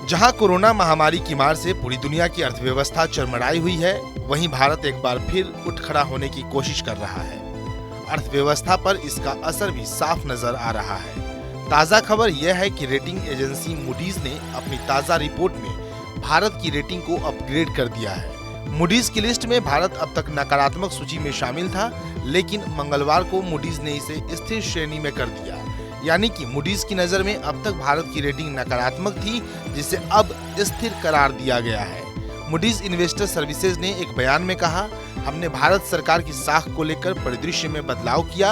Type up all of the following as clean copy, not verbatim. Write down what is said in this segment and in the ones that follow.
जहां कोरोना महामारी की मार से पूरी दुनिया की अर्थव्यवस्था चरमराई हुई है, वहीं भारत एक बार फिर उठ खड़ा होने की कोशिश कर रहा है। अर्थव्यवस्था पर इसका असर भी साफ नजर आ रहा है। ताजा खबर यह है कि रेटिंग एजेंसी मूडीज ने अपनी ताजा रिपोर्ट में भारत की रेटिंग को अपग्रेड कर दिया है। मूडीज की लिस्ट में भारत अब तक नकारात्मक सूची में शामिल था, लेकिन मंगलवार को मूडीज ने इसे स्थिर श्रेणी में कर दिया। यानी कि मूडीज की नजर में अब तक भारत की रेटिंग नकारात्मक थी, जिसे अब स्थिर करार दिया गया है। मूडीज इन्वेस्टर सर्विसेज ने एक बयान में कहा, हमने भारत सरकार की साख को लेकर परिदृश्य में बदलाव किया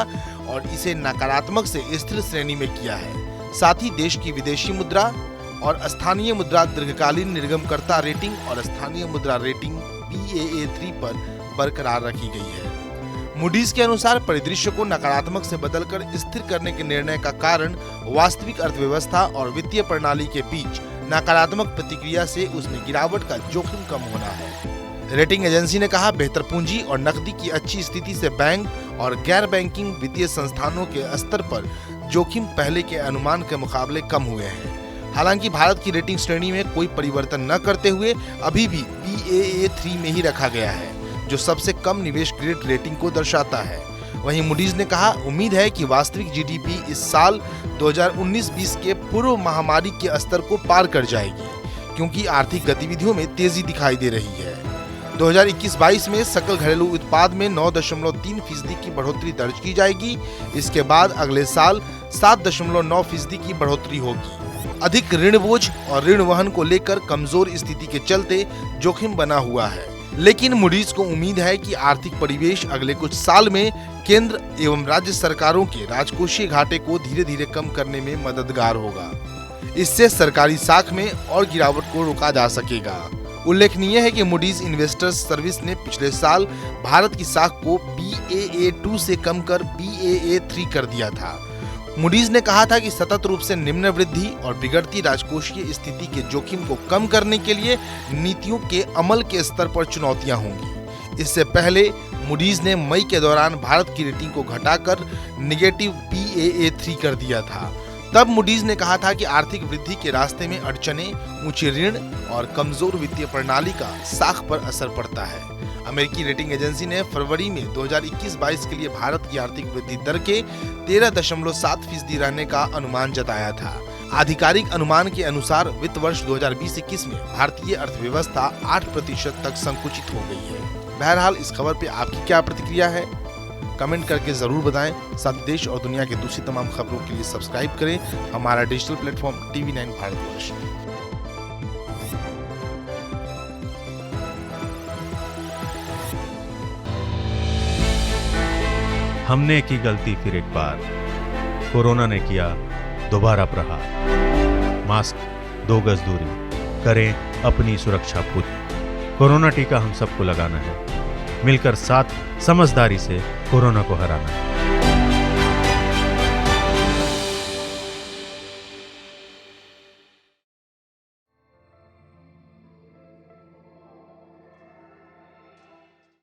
और इसे नकारात्मक से स्थिर श्रेणी में किया है। साथ ही देश की विदेशी मुद्रा और स्थानीय मुद्रा दीर्घकालीन निर्गमकर्ता रेटिंग और स्थानीय मुद्रा रेटिंग Baa3 पर बरकरार रखी गई है। मूडीज के अनुसार परिदृश्य को नकारात्मक से बदलकर स्थिर करने के निर्णय का कारण वास्तविक अर्थव्यवस्था और वित्तीय प्रणाली के बीच नकारात्मक प्रतिक्रिया से उसमें गिरावट का जोखिम कम होना है। रेटिंग एजेंसी ने कहा, बेहतर पूंजी और नकदी की अच्छी स्थिति से बैंक और गैर बैंकिंग वित्तीय संस्थानों के स्तर पर जोखिम पहले के अनुमान के मुकाबले कम हुए हैं। हालांकि भारत की रेटिंग श्रेणी में कोई परिवर्तन न करते हुए अभी भी Baa3 में ही रखा गया है, जो सबसे कम निवेश ग्रेड रेटिंग को दर्शाता है। वहीं मूडीज ने कहा, उम्मीद है कि वास्तविक जीडीपी इस साल 2019-20 के पूर्व महामारी के स्तर को पार कर जाएगी, क्योंकि आर्थिक गतिविधियों में तेजी दिखाई दे रही है। 2021-22 में सकल घरेलू उत्पाद में 9.3% की बढ़ोतरी दर्ज की जाएगी। इसके बाद अगले साल 7.9% की बढ़ोतरी होगी। अधिक ऋण बोझ और ऋण वहन को लेकर कमजोर स्थिति के चलते जोखिम बना हुआ है, लेकिन मूडीज को उम्मीद है कि आर्थिक परिवेश अगले कुछ साल में केंद्र एवं राज्य सरकारों के राजकोषीय घाटे को धीरे धीरे कम करने में मददगार होगा। इससे सरकारी साख में और गिरावट को रोका जा सकेगा। उल्लेखनीय है कि मूडीज इन्वेस्टर्स सर्विस ने पिछले साल भारत की साख को Baa2 से कम कर Baa3 कर दिया था। मूडीज ने कहा था कि सतत रूप से निम्न वृद्धि और बिगड़ती राजकोषीय स्थिति के जोखिम को कम करने के लिए नीतियों के अमल के स्तर पर चुनौतियां होंगी। इससे पहले मूडीज ने मई के दौरान भारत की रेटिंग को घटाकर नेगेटिव Baa3 कर दिया था। तब मूडीज ने कहा था कि आर्थिक वृद्धि के रास्ते में अड़चने, ऊंचे ऋण और कमजोर वित्तीय प्रणाली का साख पर असर पड़ता है। अमेरिकी रेटिंग एजेंसी ने फरवरी में 2021-22 के लिए भारत की आर्थिक वृद्धि दर के 13.7% रहने का अनुमान जताया था। आधिकारिक अनुमान के अनुसार वित्त वर्ष 2020-21 में भारतीय अर्थव्यवस्था 8% तक संकुचित हो गई है। बहरहाल इस खबर पे आपकी क्या प्रतिक्रिया है, कमेंट करके जरूर बताएं। साथ देश और दुनिया की दूसरी तमाम खबरों के लिए सब्सक्राइब करें हमारा डिजिटल प्लेटफॉर्म TV9 भारतवर्ष। हमने की गलती फिर एक बार, कोरोना ने किया दोबारा प्रहार। मास्क, 2 गज दूरी, करें अपनी सुरक्षा पूरी। कोरोना टीका हम सबको लगाना है, मिलकर साथ समझदारी से कोरोना को हराना है।